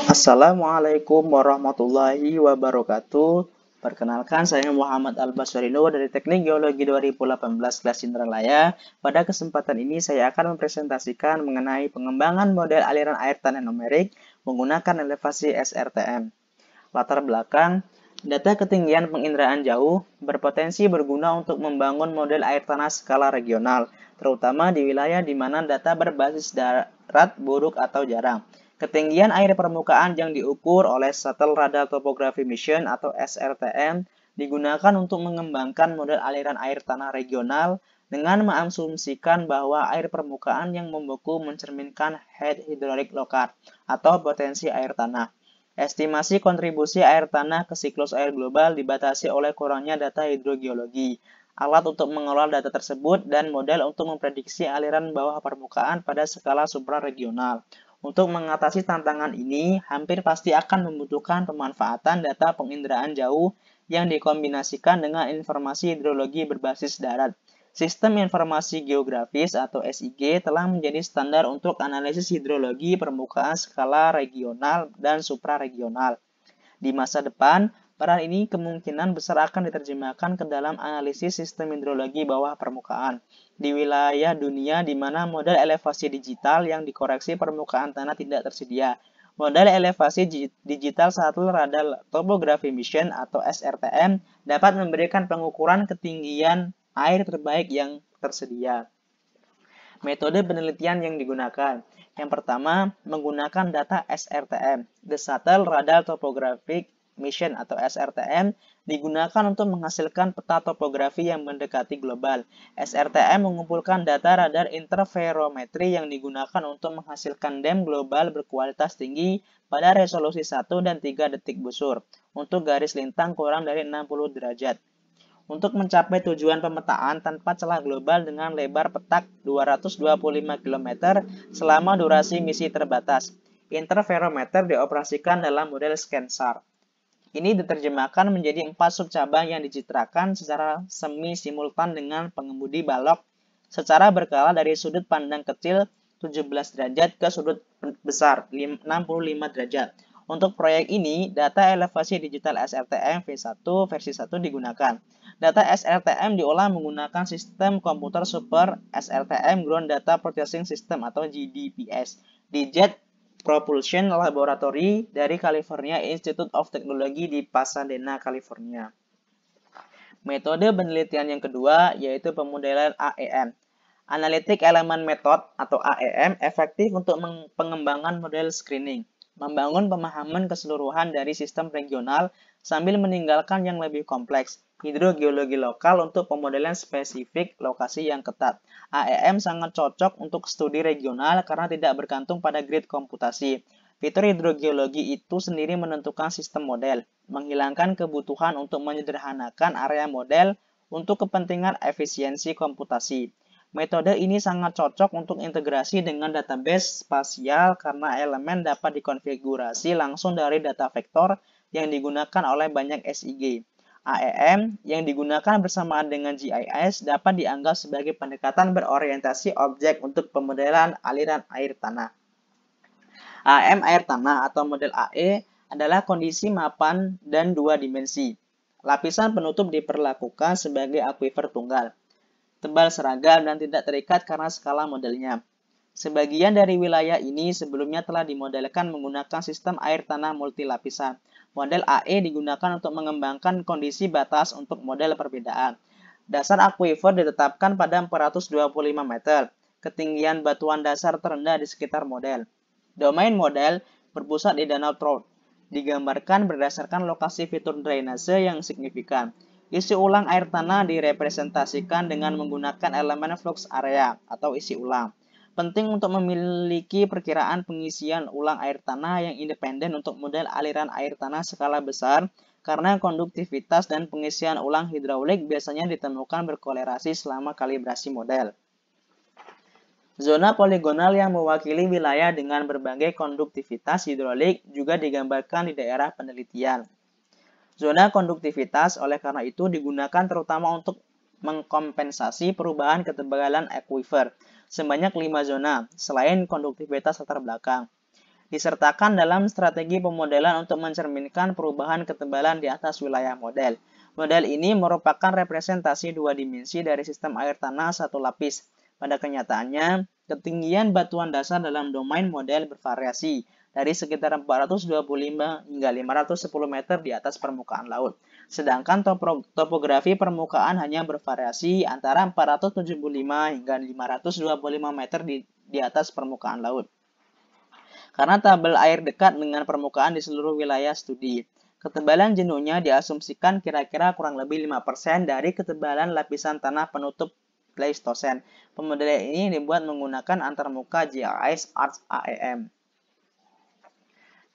Assalamualaikum warahmatullahi wabarakatuh. Perkenalkan, saya Muhammad Al-Baswarino dari Teknik Geologi 2018 kelas Indralaya. Pada kesempatan ini saya akan mempresentasikan mengenai pengembangan model aliran air tanah numerik menggunakan elevasi SRTM. Latar belakang, data ketinggian penginderaan jauh berpotensi berguna untuk membangun model air tanah skala regional, terutama di wilayah di mana data berbasis darat buruk atau jarang. Ketinggian air permukaan yang diukur oleh Shuttle Radar Topography Mission atau SRTM digunakan untuk mengembangkan model aliran air tanah regional dengan mengasumsikan bahwa air permukaan yang membeku mencerminkan head hydraulic lokat atau potensi air tanah. Estimasi kontribusi air tanah ke siklus air global dibatasi oleh kurangnya data hidrogeologi, alat untuk mengelola data tersebut, dan model untuk memprediksi aliran bawah permukaan pada skala supraregional. Untuk mengatasi tantangan ini, hampir pasti akan membutuhkan pemanfaatan data penginderaan jauh yang dikombinasikan dengan informasi hidrologi berbasis darat. Sistem Informasi Geografis atau SIG telah menjadi standar untuk analisis hidrologi permukaan skala regional dan supraregional. Di masa depan, peran ini kemungkinan besar akan diterjemahkan ke dalam analisis sistem hidrologi bawah permukaan di wilayah dunia di mana model elevasi digital yang dikoreksi permukaan tanah tidak tersedia. Model elevasi digital Shuttle Radar Topography Mission atau SRTM dapat memberikan pengukuran ketinggian air terbaik yang tersedia. Metode penelitian yang digunakan. Yang pertama, menggunakan data SRTM. The Shuttle Radar Topographic Mission atau SRTM digunakan untuk menghasilkan peta topografi yang mendekati global. SRTM mengumpulkan data radar interferometri yang digunakan untuk menghasilkan dem global berkualitas tinggi pada resolusi 1 dan 3 detik busur untuk garis lintang kurang dari 60 derajat. Untuk mencapai tujuan pemetaan tanpa celah global dengan lebar petak 225 km selama durasi misi terbatas. Interferometer dioperasikan dalam model ScanSAR. Ini diterjemahkan menjadi 4 subcabang yang dicitrakan secara semi-simultan dengan pengemudi balok secara berkala dari sudut pandang kecil 17 derajat ke sudut besar 65 derajat. Untuk proyek ini, data elevasi digital SRTM V1 versi 1 digunakan. Data SRTM diolah menggunakan sistem komputer Super SRTM Ground Data Processing System atau GDPS di Jet Propulsion Laboratory dari California Institute of Technology di Pasadena, California. Metode penelitian yang kedua yaitu pemodelan AEM. Analytic Element Method atau AEM efektif untuk pengembangan model screening, membangun pemahaman keseluruhan dari sistem regional sambil meninggalkan yang lebih kompleks, hidrogeologi lokal untuk pemodelan spesifik lokasi yang ketat. AEM sangat cocok untuk studi regional karena tidak bergantung pada grid komputasi. Fitur hidrogeologi itu sendiri menentukan sistem model, menghilangkan kebutuhan untuk menyederhanakan area model untuk kepentingan efisiensi komputasi. Metode ini sangat cocok untuk integrasi dengan database spasial karena elemen dapat dikonfigurasi langsung dari data vektor yang digunakan oleh banyak SIG. AEM yang digunakan bersamaan dengan GIS dapat dianggap sebagai pendekatan berorientasi objek untuk pemodelan aliran air tanah. AEM air tanah atau model AE adalah kondisi mapan dan 2 dimensi. Lapisan penutup diperlakukan sebagai aquifer tunggal, tebal seragam dan tidak terikat karena skala modelnya. Sebagian dari wilayah ini sebelumnya telah dimodelkan menggunakan sistem air tanah multilapisan. Model AE digunakan untuk mengembangkan kondisi batas untuk model perbedaan. Dasar aquifer ditetapkan pada 425 meter. Ketinggian batuan dasar terendah di sekitar model. Domain model berpusat di Danau Trout. Digambarkan berdasarkan lokasi fitur drainase yang signifikan. Isi ulang air tanah direpresentasikan dengan menggunakan elemen flux area atau isi ulang. Penting untuk memiliki perkiraan pengisian ulang air tanah yang independen untuk model aliran air tanah skala besar karena konduktivitas dan pengisian ulang hidraulik biasanya ditemukan berkolerasi selama kalibrasi model. Zona poligonal yang mewakili wilayah dengan berbagai konduktivitas hidraulik juga digambarkan di daerah penelitian. Zona konduktivitas oleh karena itu digunakan terutama untuk mengkompensasi perubahan ketebalan aquifer sebanyak 5 zona selain konduktivitas latar belakang. disertakan dalam strategi pemodelan untuk mencerminkan perubahan ketebalan di atas wilayah model. Model ini merupakan representasi dua dimensi dari sistem air tanah satu lapis. Pada kenyataannya, ketinggian batuan dasar dalam domain model bervariasi dari sekitar 425 hingga 510 meter di atas permukaan laut. Sedangkan topografi permukaan hanya bervariasi antara 475 hingga 525 meter di atas permukaan laut. Karena tabel air dekat dengan permukaan di seluruh wilayah studi. Ketebalan jenuhnya diasumsikan kira-kira kurang lebih 5% dari ketebalan lapisan tanah penutup Pleistosen. Pemodelan ini dibuat menggunakan antarmuka GIS ArcAEM.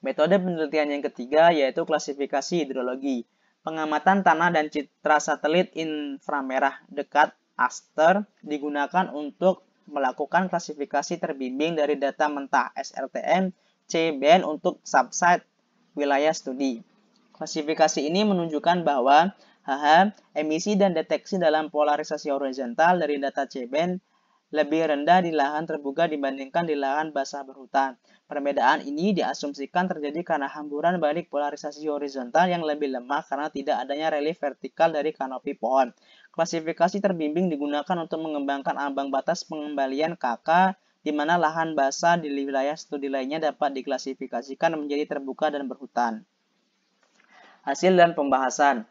Metode penelitian yang ketiga yaitu klasifikasi hidrologi. Pengamatan tanah dan citra satelit inframerah dekat ASTER digunakan untuk melakukan klasifikasi terbimbing dari data mentah SRTM CBN untuk subsite wilayah studi. Klasifikasi ini menunjukkan bahwa emisi dan deteksi dalam polarisasi horizontal dari data CBN lebih rendah di lahan terbuka dibandingkan di lahan basah berhutan. Perbedaan ini diasumsikan terjadi karena hamburan balik polarisasi horizontal yang lebih lemah karena tidak adanya relief vertikal dari kanopi pohon. Klasifikasi terbimbing digunakan untuk mengembangkan ambang batas pengembalian KK, di mana lahan basah di wilayah studi lainnya dapat diklasifikasikan menjadi terbuka dan berhutan. Hasil dan pembahasan.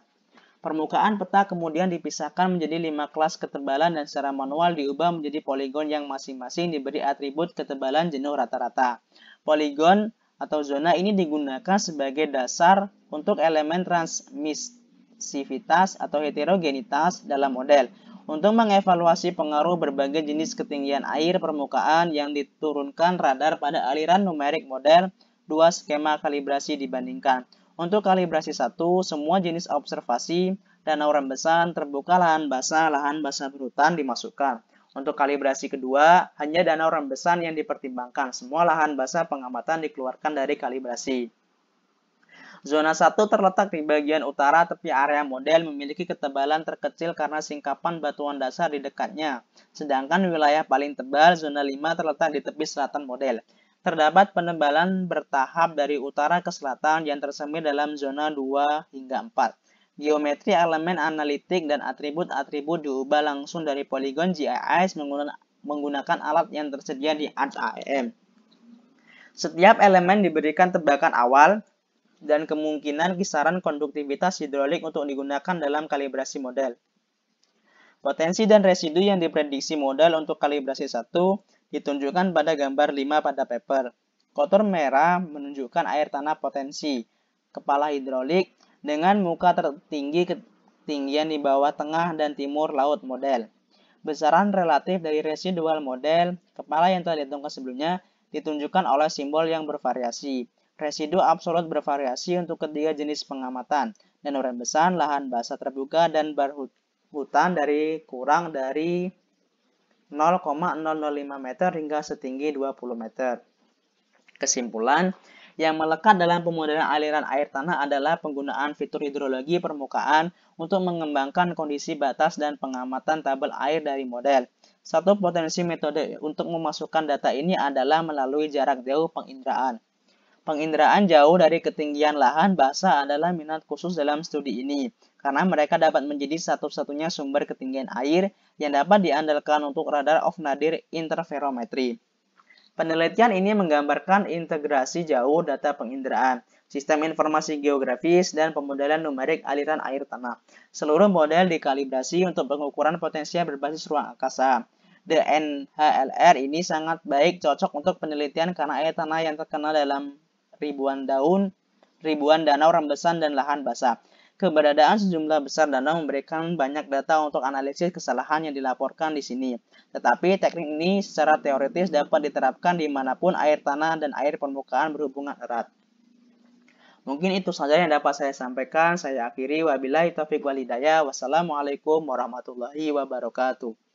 Permukaan peta kemudian dipisahkan menjadi 5 kelas ketebalan dan secara manual diubah menjadi poligon yang masing-masing diberi atribut ketebalan jenuh rata-rata. Poligon atau zona ini digunakan sebagai dasar untuk elemen transmisivitas atau heterogenitas dalam model untuk mengevaluasi pengaruh berbagai jenis ketinggian air permukaan yang diturunkan radar pada aliran numerik model. Dua skema kalibrasi dibandingkan. Untuk kalibrasi 1, semua jenis observasi, danau rembesan, terbuka lahan basah berhutan dimasukkan. Untuk kalibrasi kedua, hanya danau rembesan yang dipertimbangkan. Semua lahan basah pengamatan dikeluarkan dari kalibrasi. Zona 1 terletak di bagian utara tepi area model memiliki ketebalan terkecil karena singkapan batuan dasar di dekatnya. Sedangkan wilayah paling tebal, zona 5 terletak di tepi selatan model. Terdapat penebalan bertahap dari utara ke selatan yang tersemin dalam zona 2 hingga 4. Geometri elemen analitik dan atribut-atribut diubah langsung dari poligon GIS menggunakan alat yang tersedia di ArcAEM. Setiap elemen diberikan tebakan awal dan kemungkinan kisaran konduktivitas hidrolik untuk digunakan dalam kalibrasi model. Potensi dan residu yang diprediksi model untuk kalibrasi 1 ditunjukkan pada gambar 5 pada paper. Kotor merah menunjukkan air tanah potensi, kepala hidrolik dengan muka tertinggi ketinggian di bawah tengah dan timur laut model. Besaran relatif dari residual model, kepala yang telah ditentukan sebelumnya, ditunjukkan oleh simbol yang bervariasi. Residu absolut bervariasi untuk ketiga jenis pengamatan, danau rembesan, lahan basah terbuka, dan berhutan dari kurang dari 0,005 meter hingga setinggi 20 meter. Kesimpulan, yang melekat dalam pemodelan aliran air tanah adalah penggunaan fitur hidrologi permukaan untuk mengembangkan kondisi batas dan pengamatan tabel air dari model. Satu potensi metode untuk memasukkan data ini adalah melalui jarak jauh penginderaan. Penginderaan jauh dari ketinggian lahan basah adalah minat khusus dalam studi ini, karena mereka dapat menjadi satu-satunya sumber ketinggian air yang dapat diandalkan untuk radar off-nadir interferometri. Penelitian ini menggambarkan integrasi jauh data penginderaan, sistem informasi geografis, dan pemodelan numerik aliran air tanah. Seluruh model dikalibrasi untuk pengukuran potensial berbasis ruang angkasa. DNHLR ini sangat baik cocok untuk penelitian karena air tanah yang terkenal dalam ribuan danau rembesan dan lahan basah. Keberadaan sejumlah besar danau memberikan banyak data untuk analisis kesalahan yang dilaporkan di sini. Tetapi teknik ini secara teoritis dapat diterapkan dimanapun air tanah dan air permukaan berhubungan erat. Mungkin itu saja yang dapat saya sampaikan. Saya akhiri. Wabillahi taufiq wal hidayah. Wassalamualaikum warahmatullahi wabarakatuh.